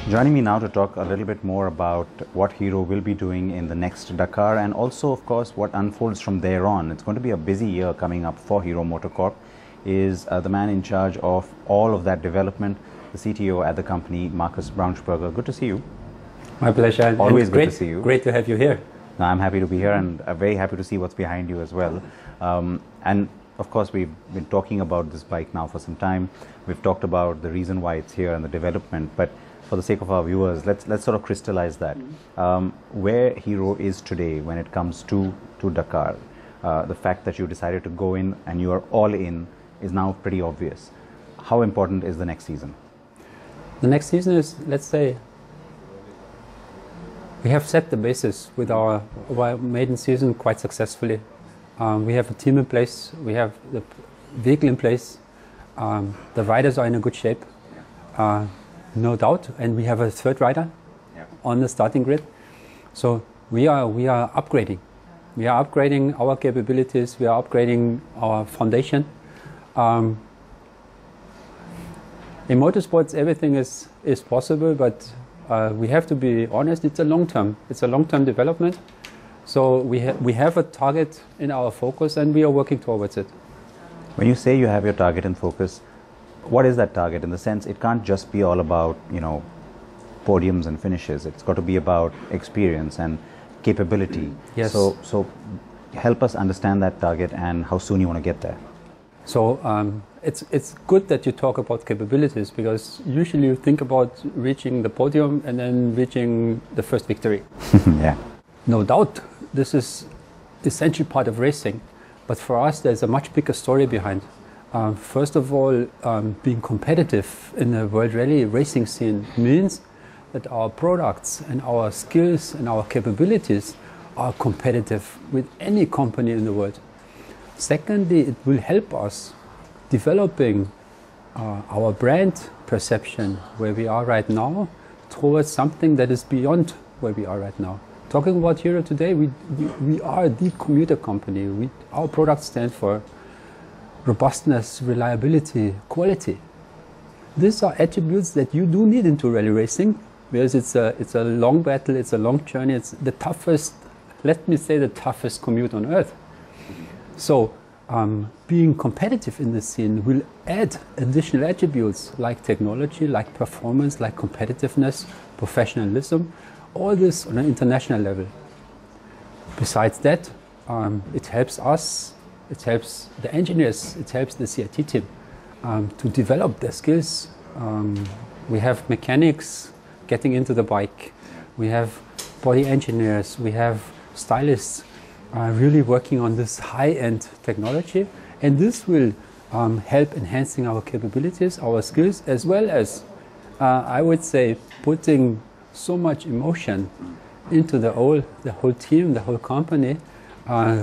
Joining me now to talk a little bit more about what Hero will be doing in the next Dakar, and also of course what unfolds from there on. It's going to be a busy year coming up for Hero MotoCorp, is the man in charge of all of that development, the CTO at the company, Markus Braunsperger. Good to see you. My pleasure. Always great to see you. Great to have you here. No, I'm happy to be here, and very happy to see what's behind you as well. And of course, we've been talking about this bike now for some time. We've talked about the reason why it's here and the development, but for the sake of our viewers, let's sort of crystallize that. Where Hero is today when it comes to Dakar, the fact that you decided to go in and you are all in is now pretty obvious. How important is the next season? The next season is, let's say, we have set the basis with our maiden season quite successfully. We have a team in place, we have the vehicle in place, the riders are in a good shape. No doubt, and we have a third rider on the starting grid. So we are upgrading. We are upgrading our capabilities. We are upgrading our foundation. In motorsports, everything is possible, but we have to be honest. It's a long term. It's a long term development. So we have a target in our focus, and we are working towards it. When you say you have your target in focus, what is that target? In the sense, it can't just be all about, you know, podiums and finishes. It's got to be about experience and capability. Yes. So help us understand that target and how soon you want to get there. So it's good that you talk about capabilities, because usually you think about reaching the podium and then reaching the first victory. Yeah. No doubt, this is essential part of racing, but for us there's a much bigger story behind. First of all, being competitive in the World Rally racing scene means that our products and our skills and our capabilities are competitive with any company in the world. Secondly, it will help us developing our brand perception where we are right now towards something that is beyond where we are right now. Talking about Hero today, we are the commuter company. Our products stand for robustness, reliability, quality. These are attributes that you do need into rally racing, because it's a long battle, it's a long journey, it's the toughest, let me say, the toughest commute on earth. So being competitive in this scene will add additional attributes like technology, like performance, like competitiveness, professionalism, all this on an international level. Besides that, it helps us, it helps the engineers, it helps the CIT team to develop their skills. We have mechanics getting into the bike, we have body engineers, we have stylists really working on this high-end technology, and this will help enhancing our capabilities, our skills, as well as, I would say, putting so much emotion into the whole team, the whole company,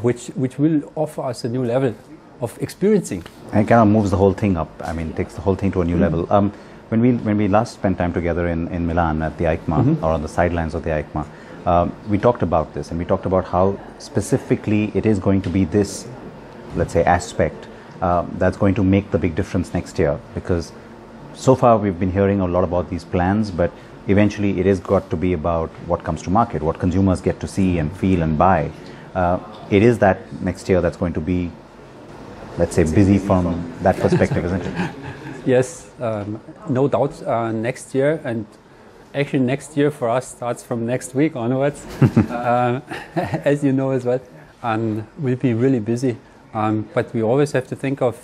which will offer us a new level of experiencing. And it kind of moves the whole thing up. I mean, takes the whole thing to a new level. When we last spent time together in Milan at the EICMA, or on the sidelines of the EICMA, we talked about this, and we talked about how specifically it is going to be this, let's say, aspect that's going to make the big difference next year. Because so far we've been hearing a lot about these plans, but eventually it has got to be about what comes to market, what consumers get to see and feel and buy. It is that next year that's going to be, let's say, busy from that perspective, isn't it? Yes, no doubt. Next year, and actually next year for us starts from next week onwards, as you know as well, and we'll be really busy. But we always have to think of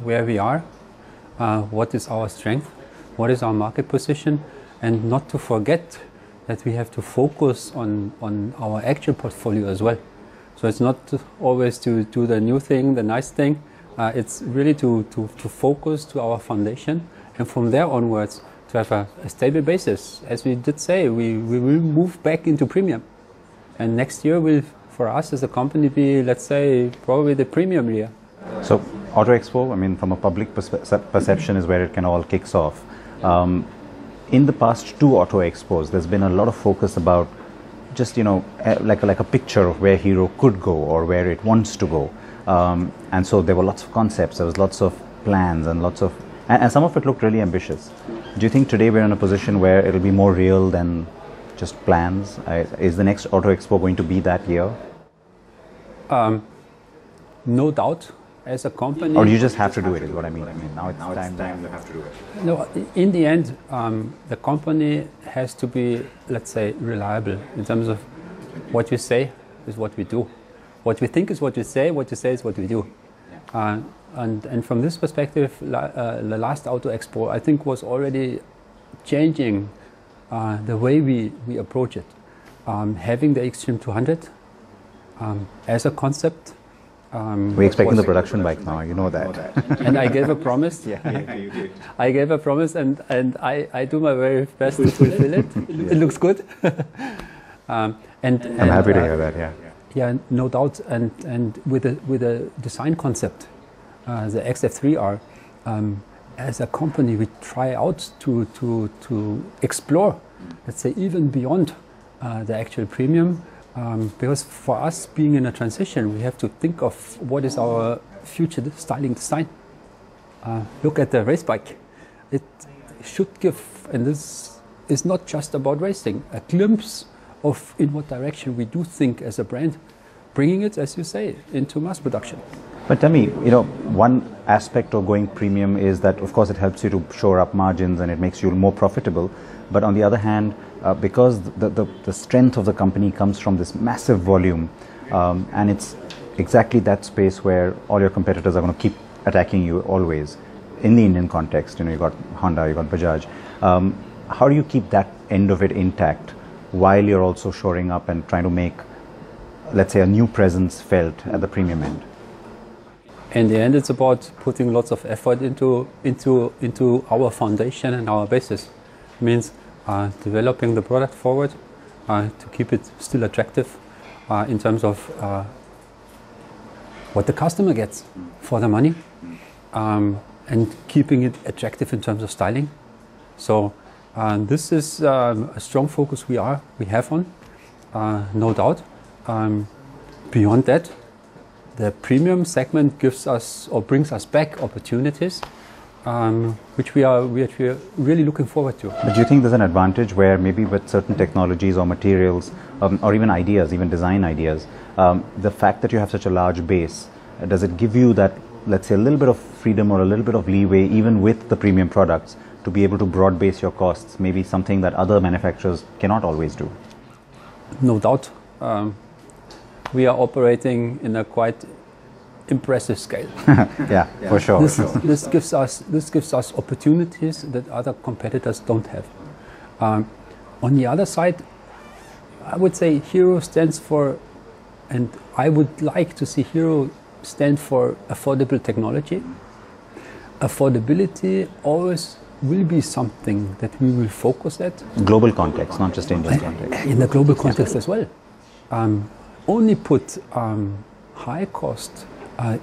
where we are, what is our strength, what is our market position, and not to forget that we have to focus on our actual portfolio as well. So it's not always to do the new thing, the nice thing. It's really to focus to our foundation, and from there onwards to have a stable basis. As we did say, we will move back into premium. And next year will, for us as a company, be, let's say, probably the premium year. So Auto Expo, I mean, from a public perception is where it can all kicks off. In the past two Auto Expos, there's been a lot of focus about just, you know, like a picture of where Hero could go or where it wants to go. And so there were lots of concepts, there was lots of plans and lots of And some of it looked really ambitious. Do you think today we're in a position where it'll be more real than just plans? Is the next Auto Expo going to be that year? No doubt, as a company. Or you just have to do it, is what I mean. Now it's time you have to do it. No, in the end, the company has to be, let's say, reliable in terms of what we say is what we do. What we think is what we say is what we do. And from this perspective, the last Auto Expo, I think, was already changing the way we approach it. Having the Xtreme 200 as a concept. We're expecting the production bike now, you know that. And I gave a promise. Yeah, you did. I gave a promise, and I do my very best to fulfill it. It looks good. I'm happy to hear that, yeah. Yeah, no doubt. And with a design concept, the XF3R, as a company, we try out to explore, let's say, even beyond the actual premium. Because for us, being in a transition, we have to think of what is our future styling design. Look at the race bike. It should give, and this is not just about racing, a glimpse of in what direction we do think as a brand, bringing it, as you say, into mass production. But tell me, one aspect of going premium is that, of course, it helps you to shore up margins and it makes you more profitable. But on the other hand, because the strength of the company comes from this massive volume, and it's exactly that space where all your competitors are going to keep attacking you always. In the Indian context, you got Honda, you got Bajaj. How do you keep that end of it intact while you're also shoring up and trying to make, let's say, a new presence felt at the premium end? In the end, it's about putting lots of effort into our foundation and our basis. It means developing the product forward to keep it still attractive in terms of what the customer gets for the money, and keeping it attractive in terms of styling. So this is a strong focus we have on, no doubt. Beyond that, the premium segment gives us or brings us back opportunities, which we are really looking forward to. But do you think there's an advantage where maybe with certain technologies or materials, or even ideas, even design ideas, the fact that you have such a large base, does it give you that, let's say, a little bit of freedom or a little bit of leeway, even with the premium products, to be able to broad base your costs, maybe something that other manufacturers cannot always do? No doubt. We are operating in a quite impressive scale. Yeah, for sure. This gives us opportunities that other competitors don't have. On the other side, I would say Hero stands for, and I would like to see Hero stand for affordable technology. Affordability always will be something that we will focus at. Global context, not just Indian context. In the global context as well. Only put high cost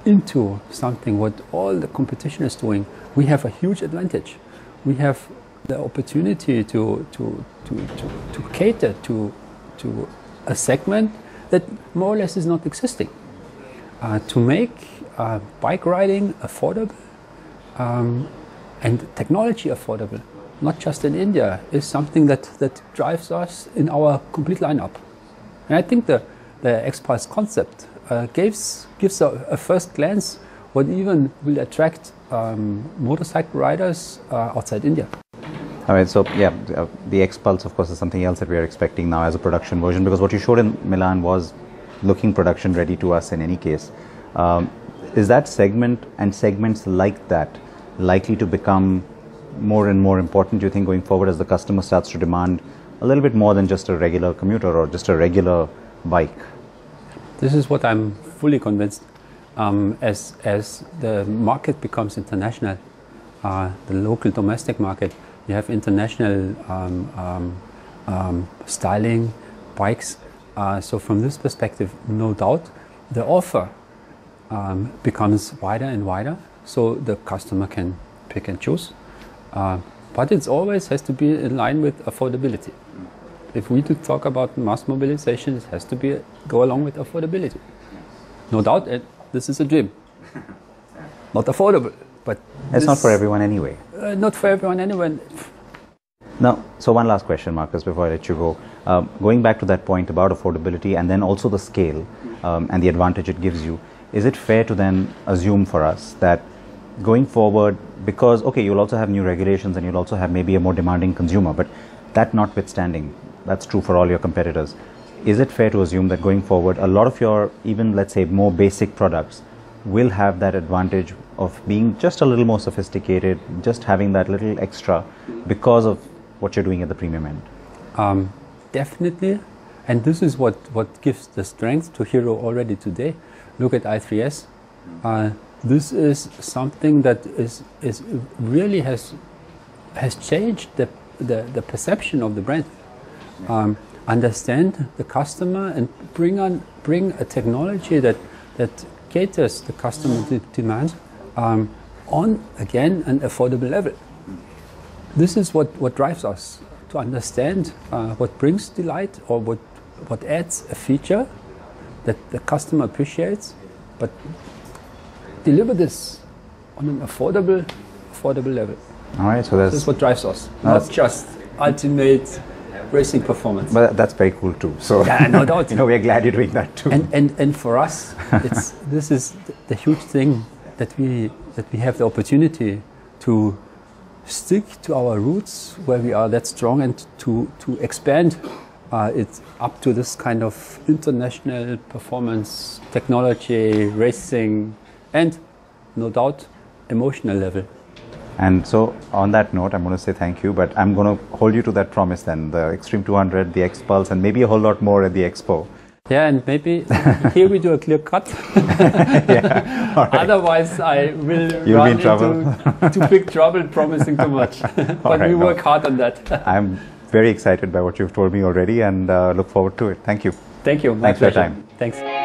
into something what all the competition is doing, we have a huge advantage. We have the opportunity to cater to a segment that more or less is not existing. To make bike riding affordable and technology affordable, not just in India, is something that drives us in our complete lineup. And I think the X-Pulse concept gives a first glance what even will attract motorcycle riders outside India. All right, so yeah, the X-Pulse, of course, is something else that we are expecting now as a production version, because what you showed in Milan was looking production ready to us in any case. Is that segment and segments like that likely to become more and more important, do you think, going forward, as the customer starts to demand a little bit more than just a regular commuter or just a regular bike? This is what I'm fully convinced. As the market becomes international, the local domestic market, you have international styling bikes. So from this perspective, no doubt, the offer becomes wider and wider, so the customer can pick and choose. But it always has to be in line with affordability. If we do talk about mass mobilization, it has to go along with affordability. No doubt, this is a dream. Not affordable, But it's not for everyone anyway. Not for everyone anyway. Now, so one last question, Markus, before I let you go. Going back to that point about affordability and then also the scale and the advantage it gives you, is it fair to then assume for us that going forward, because, okay, you'll also have new regulations and you'll also have maybe a more demanding consumer, but that notwithstanding, that's true for all your competitors. Is it fair to assume that going forward, a lot of your, even let's say, more basic products will have that advantage of being just a little more sophisticated, just having that little extra because of what you're doing at the premium end? Definitely. And this is what gives the strength to Hero already today. Look at i3S. This is something that is really has changed the perception of the brand. Understand the customer and bring a technology that caters the customer demand on again an affordable level. This is what drives us to understand what brings delight or what adds a feature that the customer appreciates, but deliver this on an affordable level. All right, so this is what drives us, not just ultimate racing performance. But that's very cool too. So yeah, no doubt. We're glad you're doing that too. And for us, this is the huge thing that we have the opportunity to stick to our roots where we are that strong and to expand it up to this kind of international performance, technology, racing, and no doubt emotional level. And so on that note, I'm going to say thank you, but I'm going to hold you to that promise then, the Extreme 200, the X-Pulse, and maybe a whole lot more at the Expo. Yeah, and maybe here we do a clear cut. Yeah, all right. Otherwise, I will You'll run be in trouble. into big trouble promising too much. But right, we work hard on that. I'm very excited by what you've told me already and look forward to it. Thank you. Thank you. Thanks for your time. Thanks.